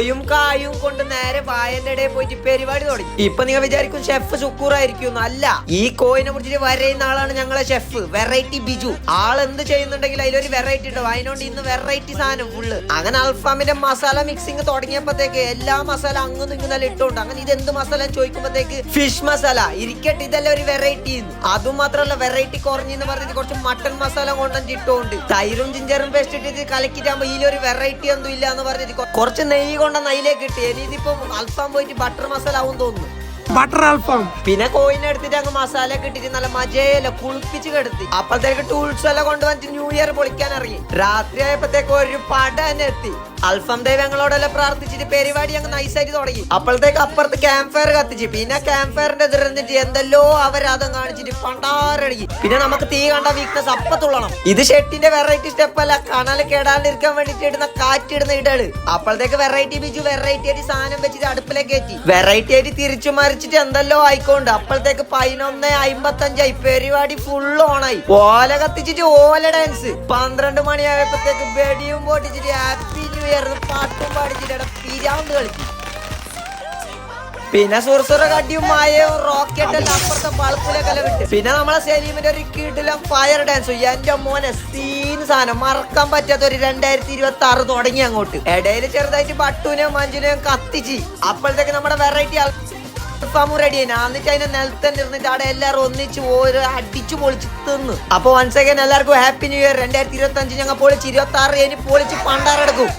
കോയും കായും കൊണ്ട് നേരെ വായന്റെ ഇടയിൽ പോയിട്ട് പരിപാടി തുടങ്ങി. ഇപ്പൊ നിങ്ങൾ വിചാരിക്കും ഷെഫ് സുക്കൂറായിരിക്കും. അല്ല, ഈ കോയിനെ കുറിച്ചിട്ട് വരയുന്ന ആളാണ് ഞങ്ങളെ ഷെഫ് വെറൈറ്റി ബിജു. ആൾ എന്ത് ചെയ്യുന്നുണ്ടെങ്കിൽ അതിലൊരു വെറൈറ്റി ഉണ്ടാവും. അതിനോണ്ട് ഇന്ന് വെറൈറ്റി സാധനം ഫുള്ള്. അങ്ങനെ അൽഫാമിന്റെ മസാല മിക്സിങ് തുടങ്ങിയപ്പോഴത്തേക്ക് എല്ലാ മസാല അങ്ങും ഇങ്ങനെ ഇട്ടോണ്ട് അങ്ങനെ ഇതെന്ത് മസാല ചോദിക്കുമ്പോഴത്തേക്ക് ഫിഷ് മസാല ഇരിക്കട്ടെ, ഇതല്ല ഒരു വെറൈറ്റി. അതും മാത്രമല്ല വെറൈറ്റി കുറഞ്ഞെന്ന് പറഞ്ഞിട്ട് കുറച്ച് മട്ടൺ മസാല കൊണ്ടുവന്നിട്ട് ഇട്ടോണ്ട് തൈരും ജിഞ്ചറും പേസ്റ്റ് ഇട്ടിട്ട് കലക്കിട്ടാകുമ്പോ ഇതിലൊരു വെറൈറ്റി ഒന്നും ഇല്ല എന്ന് പറഞ്ഞിട്ട് കുറച്ച് നെയ്യ് കൊണ്ട നെയ്യിലേക്ക് ഇട്ട് ഇനിയിപ്പോ അൽഫാം പോയിട്ട് ബട്ടർ മസാല ആവും തോന്നുന്നു. ബട്ടർ അൽഫാം പിന്നെ കോയിനെ എടുത്തിട്ട് അങ്ങ് മസാല ഒക്കെ ഇട്ടിട്ട് നല്ല മജയല്ല കുളിപ്പിച്ച് കിടത്തി. അപ്പോഴത്തേക്ക് ടൂൾസ് എല്ലാം കൊണ്ടുവന്നിട്ട് ന്യൂ ഇയർ പൊളിക്കാൻ ഇറങ്ങി. രാത്രി ആയപ്പോഴത്തേക്ക് ഒരു പട തന്നെ എത്തി. അൽഫാം ദൈവങ്ങളോടെല്ലാം പ്രാർത്ഥിച്ചിട്ട് പരിപാടി അങ്ങ് നൈസായിട്ട് തുടങ്ങി. അപ്പോഴത്തേക്ക് അപ്പുറത്ത് ക്യാമ്പ് ഫയർ കത്തിച്ച്. പിന്നെ ക്യാമ്പ് ഫയറിന്റെ എതിർന്നിട്ട് എന്തെല്ലോ അവരാധം കാണിച്ചിട്ട് പണ്ടാറടിക്കും. പിന്നെ നമുക്ക് തീ കണ്ട വീക്ക്നസ് അപ്പത്തുള്ളണം. ഇത് ഷെട്ടിന്റെ വെറൈറ്റി സ്റ്റെപ്പ് അല്ല, കണല് കേടാണ്ടിരിക്കാൻ വേണ്ടിട്ട് ഇടുന്ന കാറ്റിടുന്ന ഇടകള്. അപ്പോഴത്തേക്ക് വെറൈറ്റി ബിജു വെറൈറ്റി ആയിട്ട് സാധനം വെച്ചിട്ട് അടുപ്പിലേക്ക് കയറ്റി വെറൈറ്റി ആയിട്ട് തിരിച്ചു മറിച്ചിട്ട് എന്തെല്ലോ ആയിക്കോണ്ട്. അപ്പോഴത്തേക്ക് 11:55 പരിപാടി ഫുൾ ഓണായി. ഓല കത്തിച്ചിട്ട് ഓല ഡാൻസ്. 12 മണിയായപ്പോഴത്തേക്ക് വെടിയും പൊട്ടിച്ചിട്ട് ഹാപ്പി ന്യൂ ഇയർ പാട്ടും പാടിച്ചിട്ട് പിരാന്ത് കളിച്ചു. പിന്നെ സുർസുറ കടിയും മായയും റോക്കറ്റ് എല്ലാം അപ്പുറത്തെ ബൾബിലേക്കെല്ലാം വിട്ട്. പിന്നെ നമ്മളെ സലീമിന്റെ ഒരു കീട്ടിലും ഫയർ ഡാൻസ്. എന്റെ മോനെ സീൻ സാധനം മറക്കാൻ പറ്റാത്ത ഒരു 2026 തുടങ്ങി അങ്ങോട്ട്. ഇടയിൽ ചെറുതായിട്ട് ബട്ടുവിനെയും മഞ്ജുനെയും കത്തിച്ച്. അപ്പോഴത്തേക്ക് നമ്മുടെ വെറൈറ്റി അൽഫാമും റെഡി ആയി. എന്നിട്ട് അതിനെ നിലത്തന്നെ ഇരുന്നിട്ട് അവിടെ എല്ലാവരും ഒന്നിച്ച് ഓരോ അടിച്ചു പൊളിച്ച് തിന്ന്. അപ്പൊ വൺസ് അഗൈൻ എല്ലാവർക്കും ഹാപ്പി ന്യൂ ഇയർ. 2025 ഞങ്ങൾ പൊളിച്ച് 26 പൊളിച്ച് പണ്ടാറെടുക്കും.